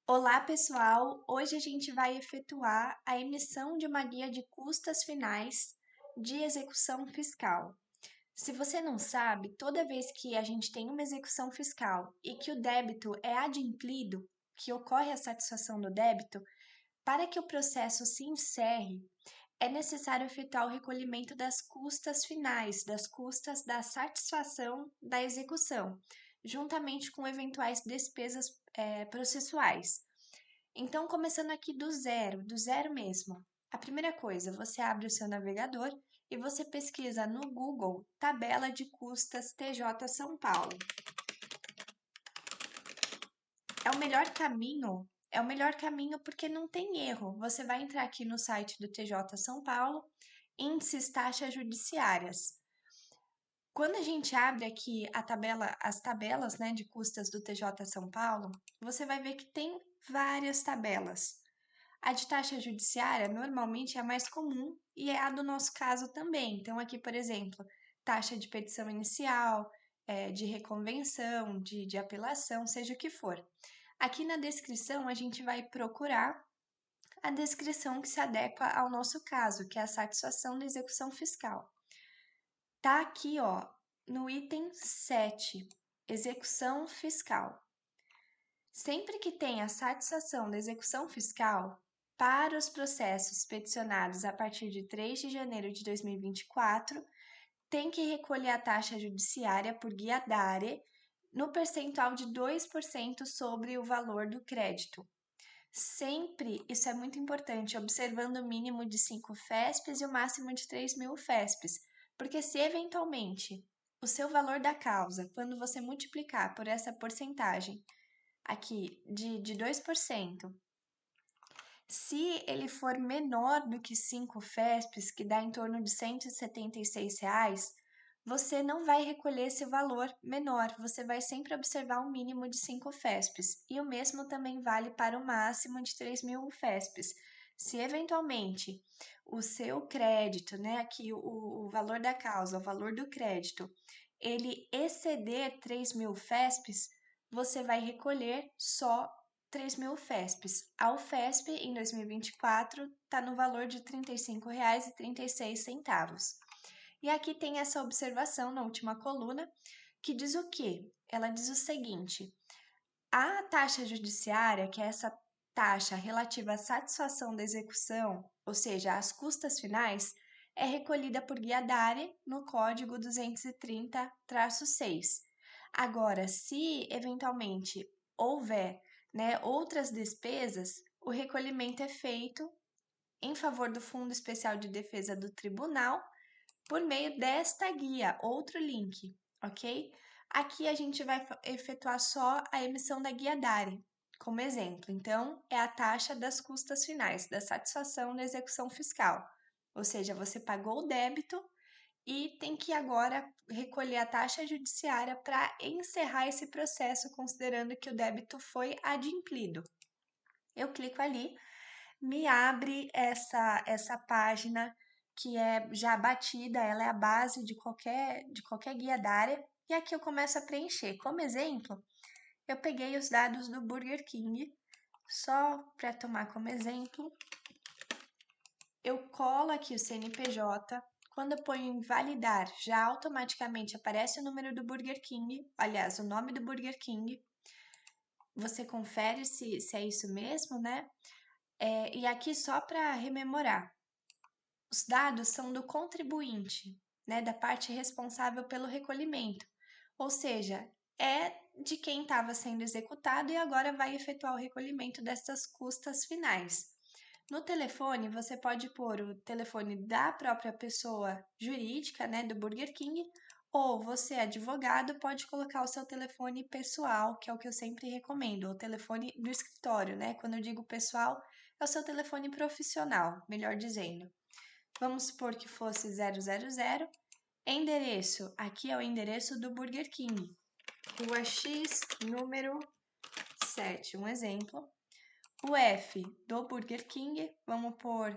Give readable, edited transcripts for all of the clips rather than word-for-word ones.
Olá, pessoal! Hoje a gente vai efetuar a emissão de uma guia de custas finais de execução fiscal. Se você não sabe, toda vez que a gente tem uma execução fiscal e que o débito é adimplido, que ocorre a satisfação do débito, para que o processo se encerre, é necessário efetuar o recolhimento das custas finais, das custas da satisfação da execução, juntamente com eventuais despesas processuais. Então, começando aqui do zero mesmo. A primeira coisa, você abre o seu navegador e você pesquisa no Google tabela de custas TJ São Paulo. É o melhor caminho porque não tem erro. Você vai entrar aqui no site do TJ São Paulo, índices taxas judiciárias. Quando a gente abre aqui as tabelas, né, de custas do TJ São Paulo, você vai ver que tem várias tabelas. A de taxa judiciária normalmente é a mais comum e é a do nosso caso também. Então, aqui, por exemplo, taxa de petição inicial, de reconvenção, de apelação, seja o que for. Aqui na descrição, a gente vai procurar a descrição que se adequa ao nosso caso, que é a satisfação da execução fiscal. Tá aqui, ó, no item 7, execução fiscal. Sempre que tem a satisfação da execução fiscal, para os processos peticionados a partir de 3 de janeiro de 2024, tem que recolher a taxa judiciária por guia DARE no percentual de 2% sobre o valor do crédito. Sempre, isso é muito importante, observando o mínimo de 5 FESPs e o máximo de 3.000 FESPs, porque se eventualmente o seu valor da causa, quando você multiplicar por essa porcentagem aqui de 2%, se ele for menor do que 5 FESPs, que dá em torno de R$ 176, você não vai recolher esse valor menor, você vai sempre observar um mínimo de 5 FESPs. E o mesmo também vale para o máximo de 3.000 FESPs. Se eventualmente o seu crédito, né, aqui o valor da causa, o valor do crédito, ele exceder 3.000 FESPs, você vai recolher só 3.000 FESPs. A UFESP, em 2024, está no valor de R$ 35,36. E aqui tem essa observação na última coluna, que diz o quê? Ela diz o seguinte: a taxa judiciária, que é essa taxa relativa à satisfação da execução, ou seja, às custas finais, é recolhida por guia DARE no código 230-6. Agora, se eventualmente houver, né, outras despesas, o recolhimento é feito em favor do Fundo Especial de Defesa do Tribunal por meio desta guia, outro link, ok? Aqui a gente vai efetuar só a emissão da guia DARE, como exemplo. Então, é a taxa das custas finais, da satisfação da execução fiscal. Ou seja, você pagou o débito e tem que agora recolher a taxa judiciária para encerrar esse processo, considerando que o débito foi adimplido. Eu clico ali, me abre essa página que é já batida, ela é a base de qualquer guia da área, e aqui eu começo a preencher. Como exemplo, eu peguei os dados do Burger King, só para tomar como exemplo, eu colo aqui o CNPJ, quando eu ponho em validar, já automaticamente aparece o número do Burger King, aliás, o nome do Burger King, você confere se é isso mesmo, né? E aqui só para rememorar, os dados são do contribuinte, né, da parte responsável pelo recolhimento, ou seja, é de quem estava sendo executado e agora vai efetuar o recolhimento dessas custas finais. No telefone, você pode pôr o telefone da própria pessoa jurídica, né, do Burger King, ou você, advogado, pode colocar o seu telefone pessoal, que é o que eu sempre recomendo, o telefone do escritório, né? Quando eu digo pessoal, é o seu telefone profissional, melhor dizendo. Vamos supor que fosse 000. Endereço, aqui é o endereço do Burger King. Rua X, número 7, um exemplo. O F do Burger King, vamos por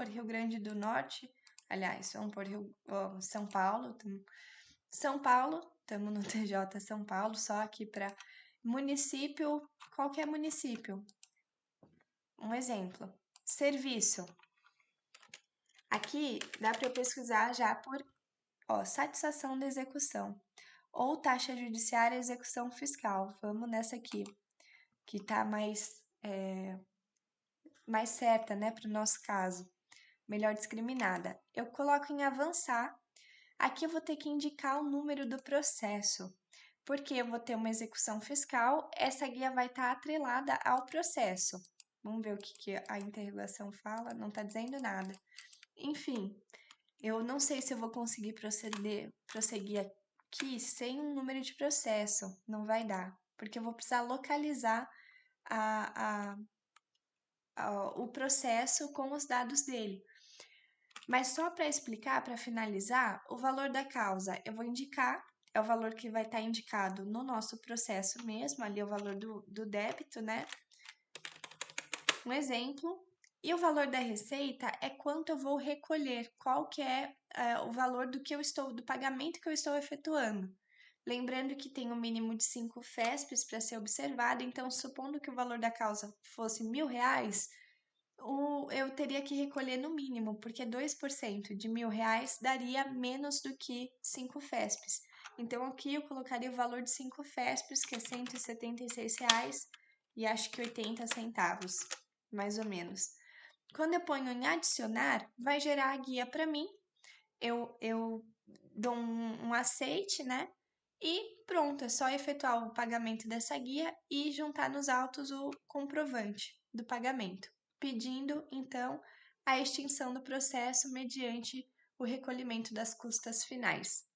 Rio Grande do Norte, aliás, vamos por São Paulo. São Paulo, estamos no TJ São Paulo, só aqui para município, qualquer município. Um exemplo. Serviço. Aqui dá para eu pesquisar já por satisfação da execução ou taxa judiciária execução fiscal. Vamos nessa aqui, que tá mais certa, né, para o nosso caso. Melhor discriminada. Eu coloco em avançar. Aqui eu vou ter que indicar o número do processo, porque eu vou ter uma execução fiscal, essa guia vai estar atrelada ao processo. Vamos ver o que a interrogação fala, não está dizendo nada. Enfim, eu não sei se eu vou conseguir prosseguir aqui sem um número de processo, não vai dar, porque eu vou precisar localizar o processo com os dados dele. Mas só para explicar, para finalizar, o valor da causa eu vou indicar, é o valor que vai estar indicado no nosso processo mesmo, ali é o valor do débito, né? Um exemplo. E o valor da receita é quanto eu vou recolher, qual que é o valor do pagamento que eu estou efetuando. Lembrando que tem um mínimo de 5 FESPs para ser observado, então supondo que o valor da causa fosse R$ 1.000, eu teria que recolher no mínimo, porque 2% de R$ 1.000 daria menos do que 5 FESPs. Então aqui eu colocaria o valor de 5 FESPs, que é R$ 176 e acho que 80 centavos, mais ou menos. Quando eu ponho em adicionar, vai gerar a guia para mim. Eu dou um aceite, né? E pronto, é só efetuar o pagamento dessa guia e juntar nos autos o comprovante do pagamento, pedindo então a extinção do processo mediante o recolhimento das custas finais.